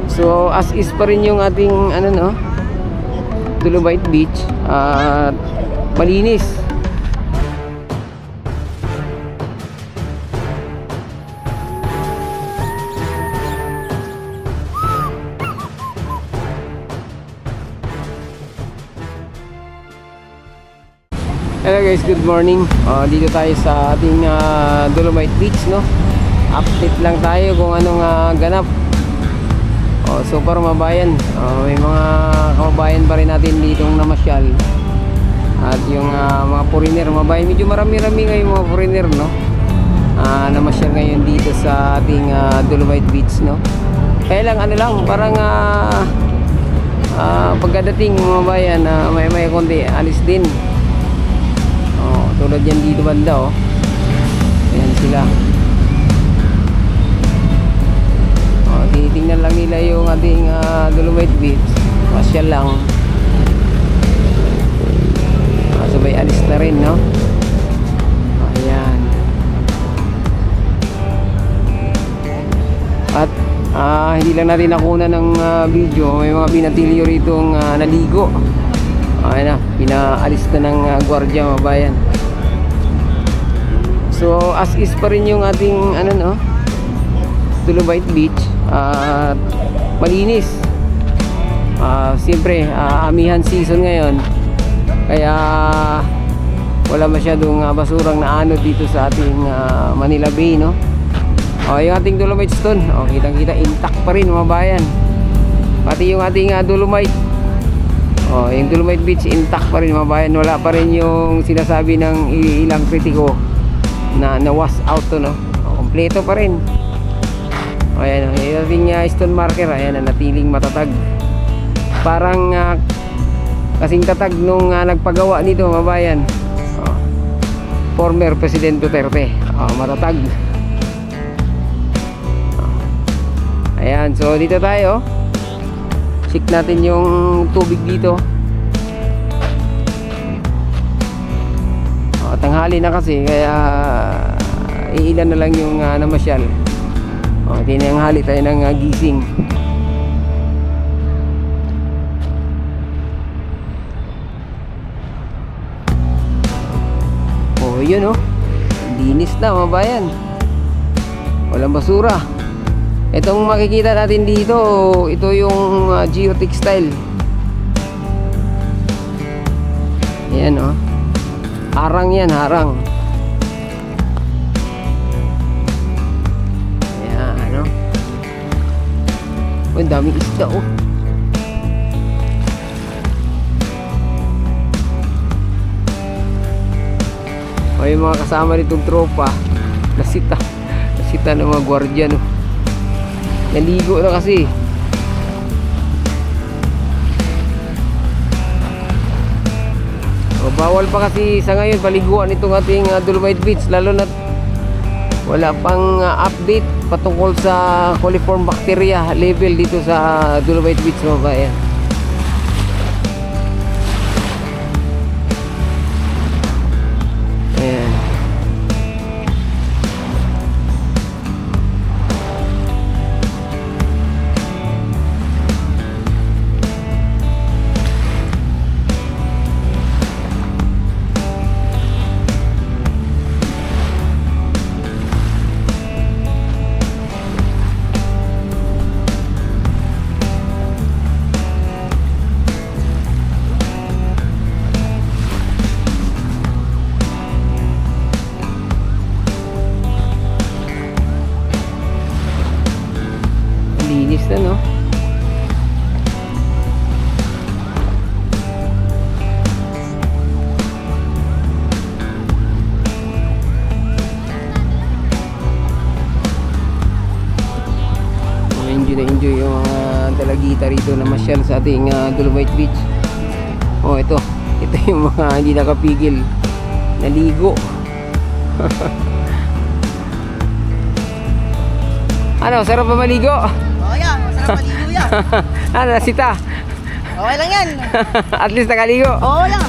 So as is pa rin yung ating ano no, Dolomite Beach at malinis. Hello guys, good morning. Dito tayo sa ating Dolomite Beach, no? Update lang tayo kung anong ganap. So para mabayan, may mga kababayan pa rin natin ditong namasyal. At yung mga foreigner, mabayan, medyo marami-rami ngayon mga foreigner, no? Namasyal ngayon dito sa ating Dolomite Beach, no? Kaya lang, ano lang, parang pagkadating mga bayan, may konti, alis din. Tulad yan dito banda, ayan sila. Tinitingnan lang nila yung ating Dolomite Beach. Pasyal lang. Sabay alis na rin, no? Ayan. At hindi lang natin nakuna ng video. May mga binatilyo ritong naligo. Ayan na, pinaalis na ng gwardiya mga bayan. So as is pa rin yung ating ano no, Dolomite Beach at malinis. Siyempre amihan season ngayon, kaya wala masyadong basurang naanod dito sa ating Manila Bay, no? Yung ating Dolomite Stone, kitang-kita intact pa rin mga bayan. Pati yung ating Dolomite, yung Dolomite Beach intact pa rin mga bayan. Wala pa rin yung sinasabi ng ilang kritiko na wash out to, no? Kompleto pa rin. Ayan, yung ating stone marker, ayan, natiling matatag. Parang kasing tatag nung nagpagawa nito mga bayan, former President Duterte. Matatag. Ayan, so dito tayo. Check natin yung tubig dito. Tanghali na kasi, kaya iilan na lang yung namasyal. Tinanghali tayo ng gising. Yun, linis na mga bayan. Walang basura. Itong makikita natin dito, ito yung geotextile. Ayan, harang yan, harang. Ayan, ang daming isda, yung mga kasama nitong tropa, nasita ng mga gwardiya, no? Naligo na kasi. Bawal pa kasi sa ngayon paliguan itong ating Dolomite Beach, lalo na wala pang update patungkol sa coliform bacteria level dito sa Dolomite Beach mga bayan. Ayan. Linis na, no? Enjoy yung mga dalagita rito na masyal sa ating Dolomite Beach. Ito yung mga hindi nakapigil naligo. Ano, sarap ba maligo? Yan, masarap maligo yan. Ano, nasita? Okay lang yan. At least nakaligo. Oo lang.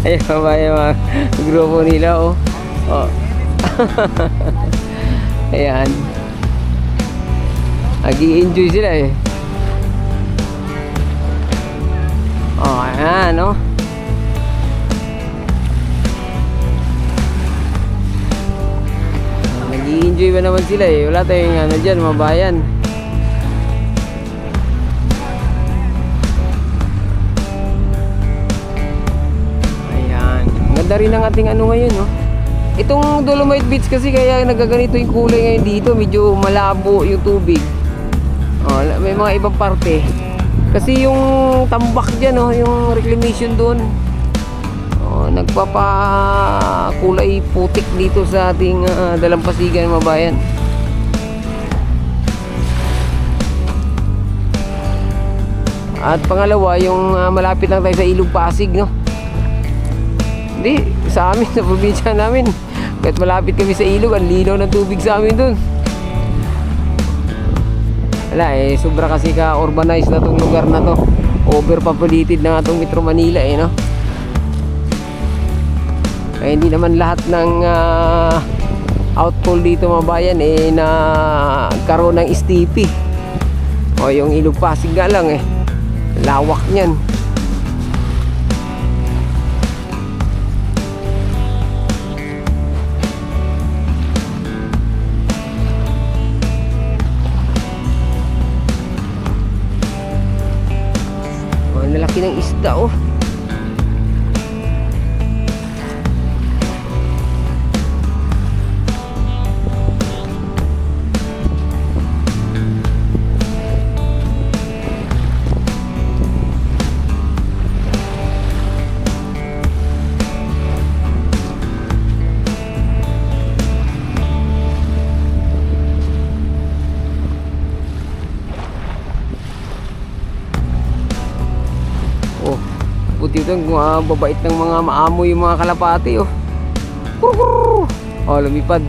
Ayun ba yung mga grupo nila, Ayan. Nag-i-enjoy sila eh. Oh, ayan, no? Nag-i-enjoy ba naman sila eh. Wala tayong ano dyan, mga bayan. Ayan. Ang ganda rin ang ating ano ngayon, no? Itong Dolomite Beach kasi kaya nagaganito yung kulay ngayon dito. Medyo malabo yung tubig. Oh, may mga ibang parte. Kasi yung tambak dyan, no? Yung reclamation doon. Oh, nagpapakulay putik dito sa ating dalampasigan, mga bayan. At pangalawa, yung malapit lang tayo sa Ilog Pasig, no? Hindi, sa amin, sa probinsya namin, kahit malapit kami sa ilog, ang linaw ng tubig sa amin dun. Wala eh, sobra kasi ka-urbanized na tong lugar na to. Overpopulated na nga tong Metro Manila eh, no? Kaya hindi naman lahat ng outfall dito, mga bayan, eh, na karoon ng STP. O yung Ilog Pasig nga lang eh, lawak niyan. Lalaki ng isda, oh. Buti ito, babait ng mga maamoy yung mga kalapati, oh. Kurur! Oh, lumipad.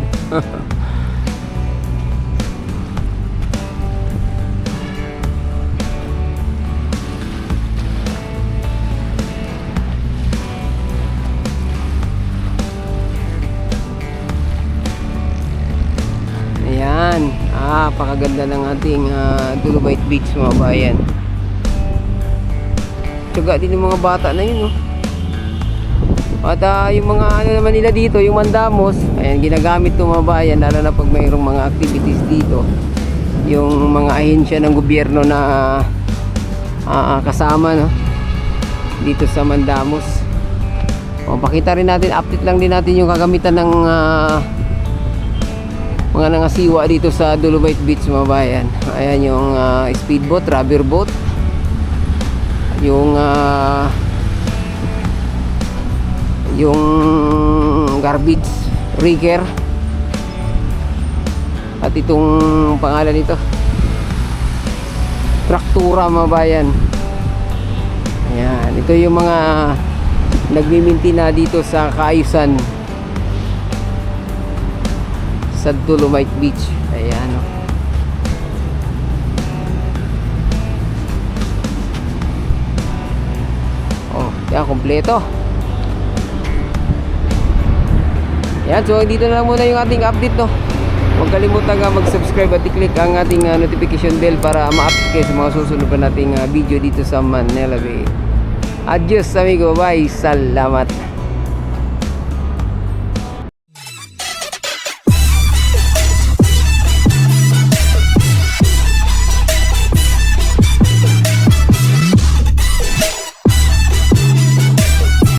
Ayan. Pakaganda ng ating Dolomite Beach, mga bayan. Tsaga din yung mga bata na yun, no? At yung mga ano naman nila dito, yung mandamos, ayan, ginagamit ng mga bayan, lalo na pag mayroong mga activities dito. Yung mga ahensya ng gobyerno na kasama, no? Dito sa mandamos. O, pakita rin natin, update lang din natin yung kagamitan ng mga nangasiwa dito sa Dolomite Beach, mga bayan. Ayan yung speedboat, rubber boat, yung garbage rigger, at itong pangalan nito, traktura, mga bayan. Ayan, ito yung mga nagmiminti na dito sa kaayusan sa Dolomite Beach. Ayan, no? Yan, kompleto. Yan, so dito na lang muna yung ating update, no? Huwag kalimutan mag-subscribe at i-click ang ating notification bell para ma-update kayo sa mga susunod pa nating video dito sa Manila Bay. Adios, amigo. Bye. Salamat.